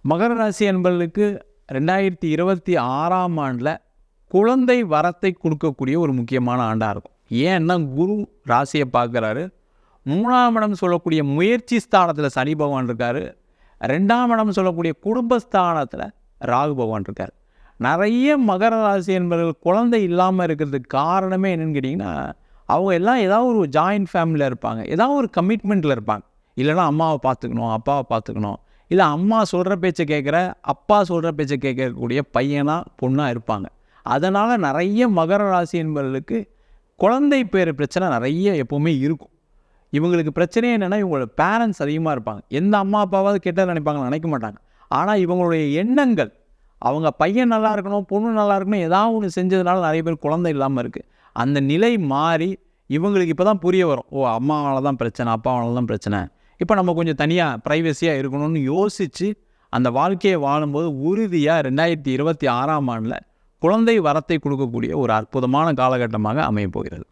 மகர ராசி அன்பர்களுக்கு 2026ஆம் ஆண்டில் குழந்தை வரத்தை கொடுக்கக்கூடிய ஒரு முக்கியமான ஆண்டாக இருக்கும். ஏன்னா குரு ராசியை பார்க்குறாரு. 3ஆம் இடம் சொல்லக்கூடிய முயற்சி ஸ்தானத்தில் சனி பகவான் இருக்கார். 2ஆம் இடம் சொல்லக்கூடிய குடும்பஸ்தானத்தில் ராகு பகவான் இருக்கார். நிறைய மகர ராசி என்பவர்கள் குழந்தை இல்லாமல் இருக்கிறதுக்கு காரணமே என்னென்னு கேட்டிங்கன்னா, அவங்க எல்லாம் ஏதாவது ஒரு ஜாயின்ட் ஃபேமிலியில் இருப்பாங்க, ஏதாவது ஒரு கமிட்மெண்ட்டில் இருப்பாங்க. இல்லைனா அம்மாவை பார்த்துக்கணும், அப்பாவை பார்த்துக்கணும், இல்லை அம்மா சொல்கிற பேச்சை கேட்குற, அப்பா சொல்கிற பேச்சை கேட்கக்கூடிய பையனாக பொண்ணாக இருப்பாங்க. அதனால் நிறைய மகர ராசி என்பவர்களுக்கு குழந்தை பேர் பிரச்சனை நிறைய எப்போவுமே இருக்கும். இவங்களுக்கு பிரச்சனையே என்னென்னா, இவங்களோட பேரண்ட்ஸ் அதிகமாக இருப்பாங்க. எந்த அம்மா அப்பாவாவது கெட்டதை நினைப்பாங்கன்னு நினைக்க மாட்டாங்க. ஆனால் இவங்களுடைய எண்ணங்கள், அவங்க பையன் நல்லா இருக்கணும், பொண்ணு நல்லா இருக்கணும், ஏதாவது ஒன்று செஞ்சதுனால நிறைய பேர் குழந்தை இல்லாமல் இருக்குது. அந்த நிலை மாறி இவங்களுக்கு இப்போ தான் புரிய வரும். ஓ, அம்மாவால தான் பிரச்சனை, அப்பாவால தான் பிரச்சனை, இப்போ நம்ம கொஞ்சம் தனியாக ப்ரைவசியாக இருக்கணும்னு யோசித்து அந்த வாழ்க்கையை வாழும்போது உறுதியாக 2026ஆம் ஆண்டில் குழந்தை வரத்தை கொடுக்கக்கூடிய ஒரு அற்புதமான காலகட்டமாக அமையப் போகிறது.